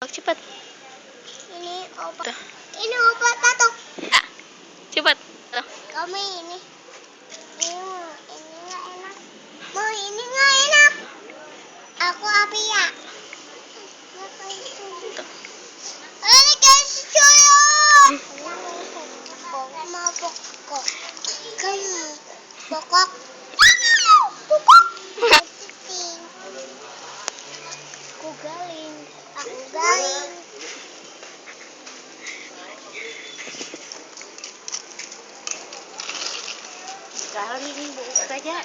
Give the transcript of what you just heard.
Cepat. Ini obat. Tuh. Ini obat batuk. Cepat. Kamu ini. Ini nggak enak. Mau ini nggak enak. Aku api ya. Ini guys cuy. Mau pokok. Kamu pokok. Aku galing. Aku galing. Galing bu saja.